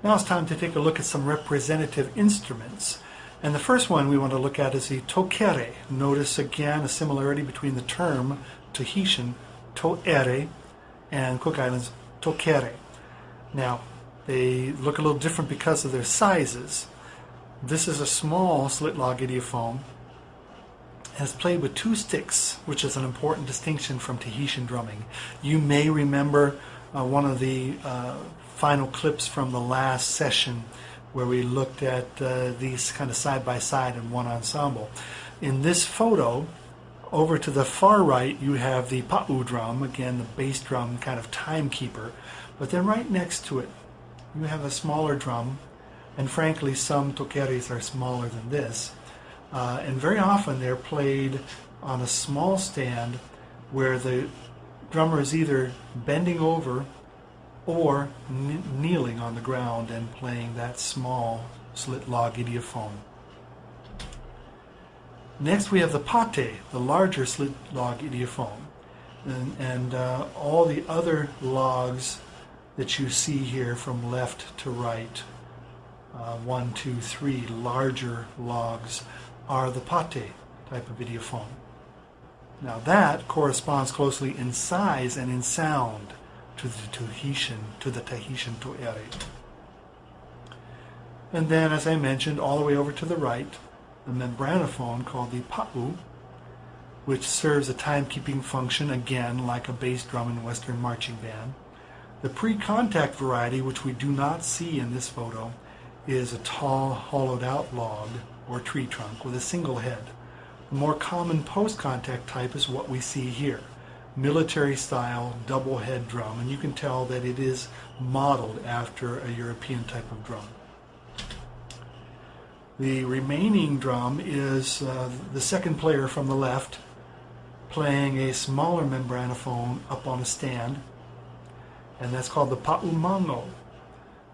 Now it's time to take a look at some representative instruments. And the first one we want to look at is the tokere. Notice again a similarity between the term Tahitian toere and Cook Islands tokere. Now they look a little different because of their sizes. This is a small slit log idiophone and it's played with 2 sticks, which is an important distinction from Tahitian drumming. You may remember one of the final clips from the last session where we looked at these kind of side by side in one ensemble. In this photo, over to the far right, you have the pa'u drum, again the bass drum kind of timekeeper, but then right next to it you have a smaller drum, and frankly some tokeres are smaller than this, and very often they're played on a small stand where the drummer is either bending over or kneeling on the ground and playing that small slit log idiophone. Next we have the pate, the larger slit log idiophone, and all the other logs that you see here from left to right, 1, 2, 3 larger logs, are the pate type of idiophone. Now that corresponds closely in size and in sound to the Tahitian toere. And then, as I mentioned, all the way over to the right, the membranophone called the pa'u, which serves a timekeeping function, again, like a bass drum in Western marching band. The pre-contact variety, which we do not see in this photo, is a tall, hollowed-out log or tree trunk with a single head. The more common post-contact type is what we see here. Military-style double head drum, and you can tell that it is modeled after a European type of drum. The remaining drum is the second player from the left playing a smaller membranophone up on a stand, and that's called the pa'umano.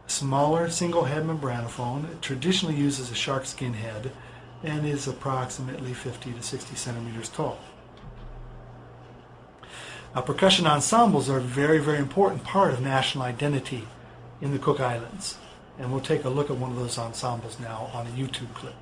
Smaller single head membranophone. It traditionally uses a shark skin head and is approximately 50 to 60 centimeters tall. Now, percussion ensembles are a very, very important part of national identity in the Cook Islands. And we'll take a look at one of those ensembles now on a YouTube clip.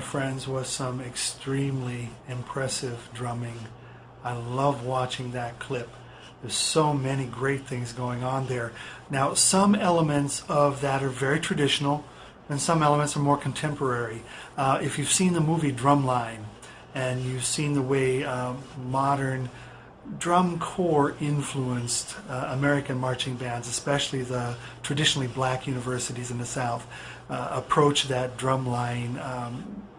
friends, was some extremely impressive drumming. I love watching that clip. There's so many great things going on there. Now, some elements of that are very traditional, and some elements are more contemporary. If you've seen the movie Drumline, and you've seen the way modern drum corps influenced American marching bands, especially the traditionally black universities in the South, approach that drumline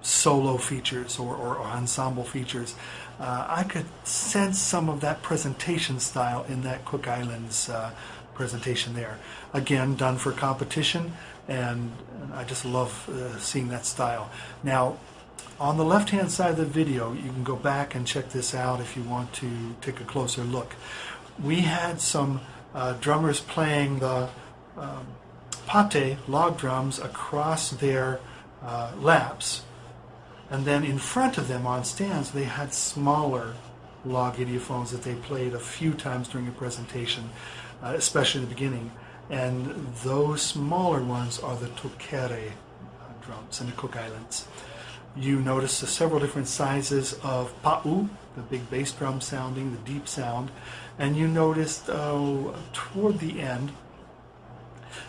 solo features or ensemble features. I could sense some of that presentation style in that Cook Islands presentation there. Again, done for competition, and I just love seeing that style. Now, on the left-hand side of the video, you can go back and check this out if you want to take a closer look. We had some drummers playing the pate, log drums, across their laps. And then in front of them on stands, they had smaller log idiophones that they played a few times during the presentation, especially in the beginning. And those smaller ones are the tokere drums in the Cook Islands. You notice several different sizes of pa'u, the big bass drum sounding, the deep sound. And you noticed toward the end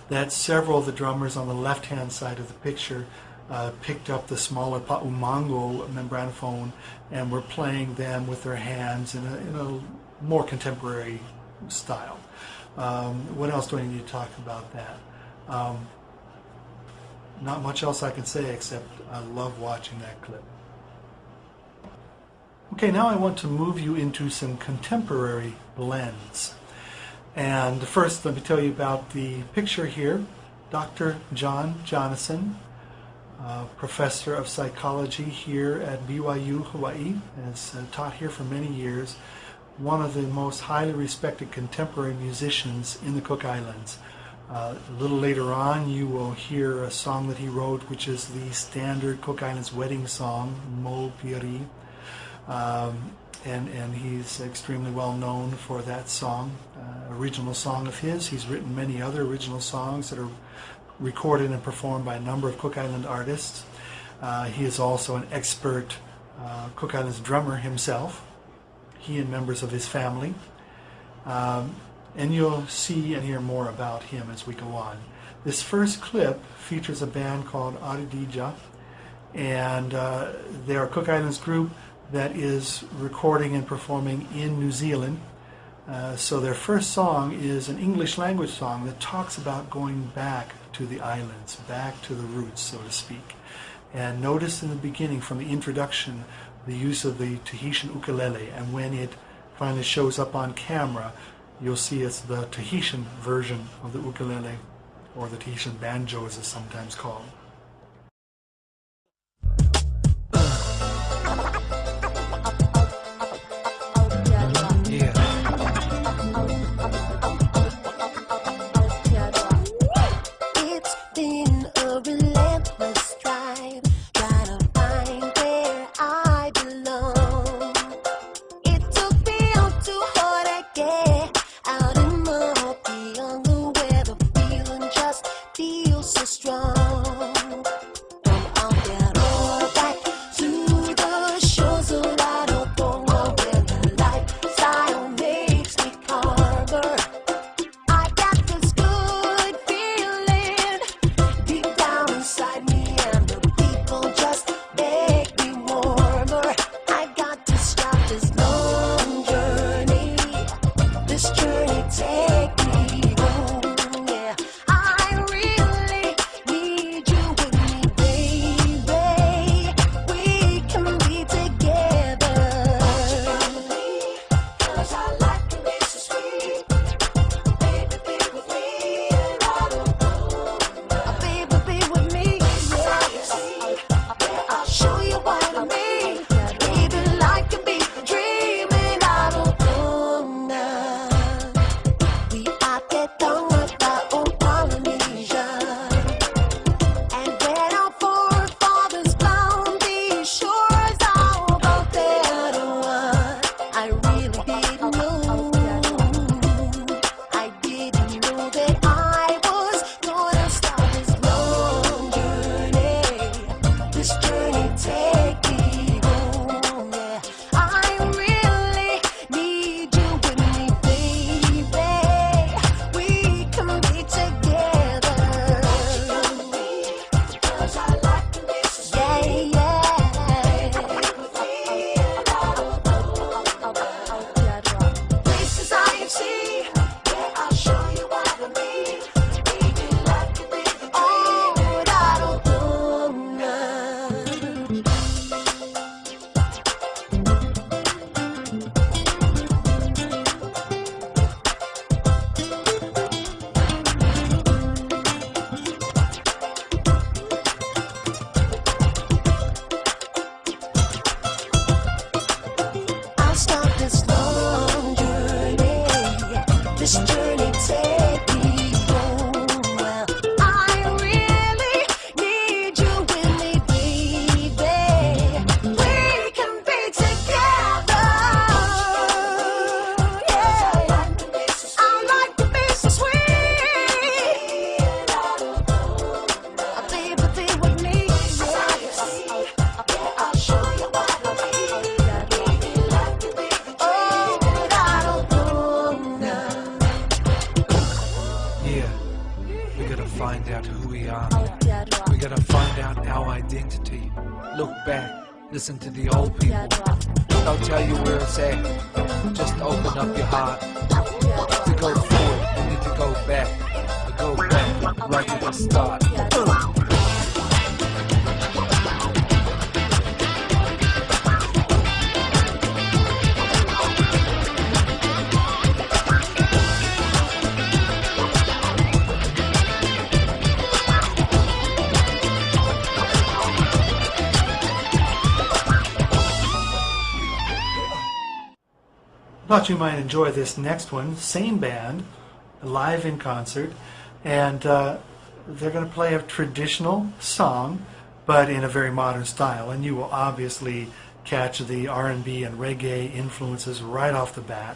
that several of the drummers on the left-hand side of the picture picked up the smaller pa'umango membranophone and were playing them with their hands in a more contemporary style. What else do I need to talk about that? Not much else I can say except I love watching that clip. Okay, now I want to move you into some contemporary blends. And first, let me tell you about the picture here. Dr. John Jonasson, professor of psychology here at BYU, Hawaii, has taught here for many years. One of the most highly respected contemporary musicians in the Cook Islands. A little later on, you will hear a song that he wrote, which is the standard Cook Islands wedding song, Mo Piri. And he's extremely well known for that song, original song of his. He's written many other original songs that are recorded and performed by a number of Cook Island artists. He is also an expert Cook Islands drummer himself, he and members of his family. And you'll see and hear more about him as we go on. This first clip features a band called Aridija, and they're a Cook Islands group that is recording and performing in New Zealand. So their first song is an English language song that talks about going back to the islands, back to the roots, so to speak. And notice in the beginning, from the introduction, the use of the Tahitian ukulele, and when it finally shows up on camera, you'll see it's the Tahitian version of the ukulele, or the Tahitian banjo as it's sometimes called. It's been a relentless drive, trying to find where I belong. It took me out to Hawaii, out in Mohoki, where the feeling just feels so strong. this journey take me home? Well, I really need you with me, baby. We can be together. Yeah, I like to be so sweet. Baby, be with me. I'll show you what I mean. Oh, I don't know. Yeah, we gotta find out who we are. We gotta find out our identity. Look back, listen to the old people. They'll tell you where it's at. Just open up your heart. To go forward, you need to go back. Go back, right to the start. Thought you might enjoy this next one. Same band, live in concert, and they're going to play a traditional song, but in a very modern style. And you will obviously catch the R&B and reggae influences right off the bat.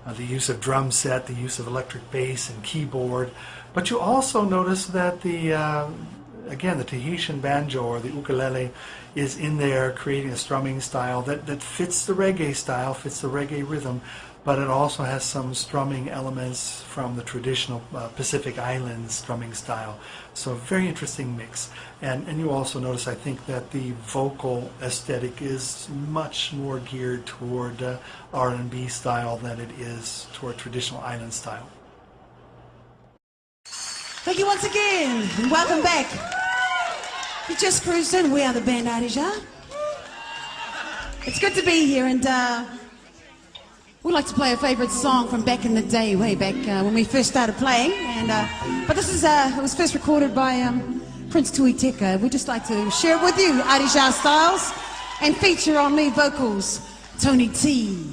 The use of drum set, the use of electric bass and keyboard. But you also notice that again, the Tahitian banjo or the ukulele is in there creating a strumming style that fits the reggae style, fits the reggae rhythm, but it also has some strumming elements from the traditional Pacific Islands strumming style. So a very interesting mix. And you also notice, I think, that the vocal aesthetic is much more geared toward R&B style than it is toward traditional island style. Thank you once again, and welcome back. You just cruised in. We are the band Adija. It's good to be here, and we'd like to play a favorite song from back in the day, way back when we first started playing. And but this is it was first recorded by Prince Tui Teka. We'd just like to share it with you, Adija Styles, and feature on lead vocals, Tony T.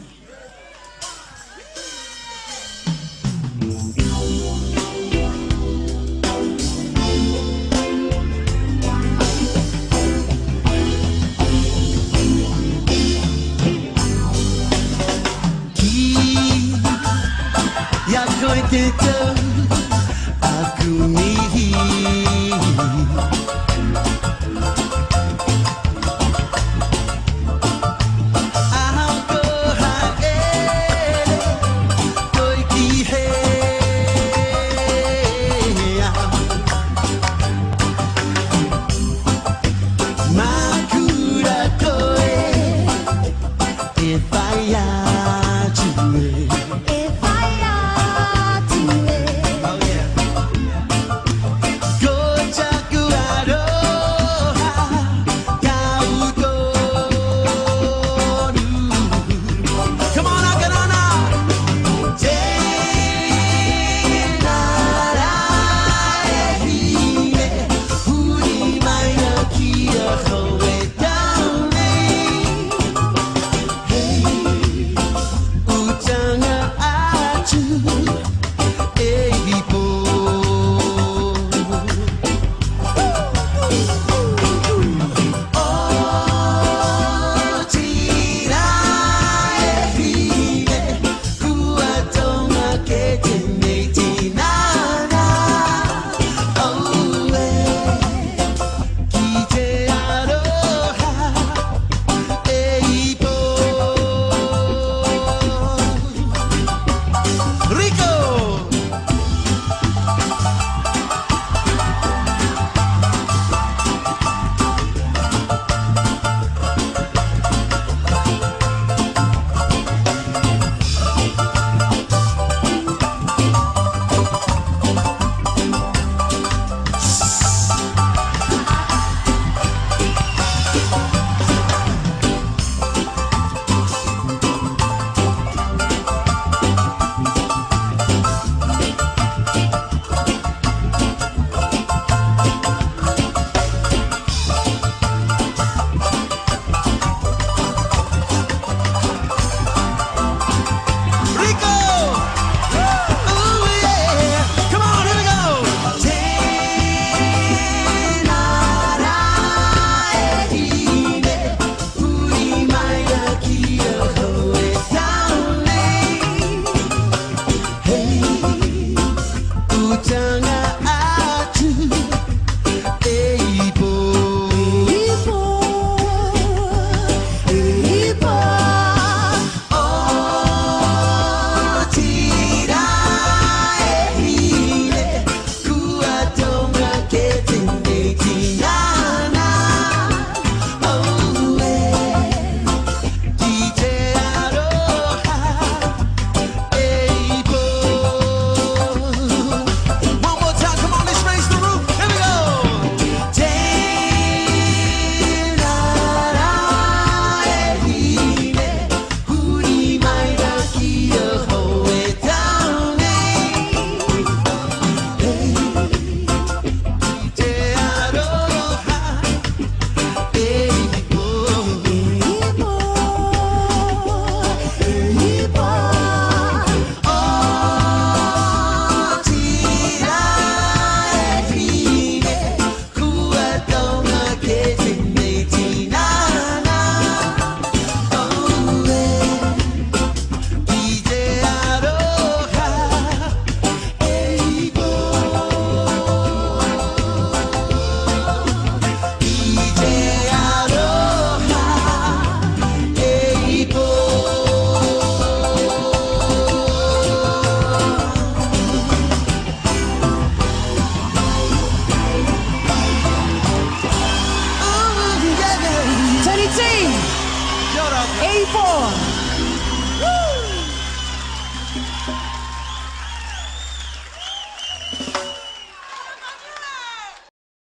Te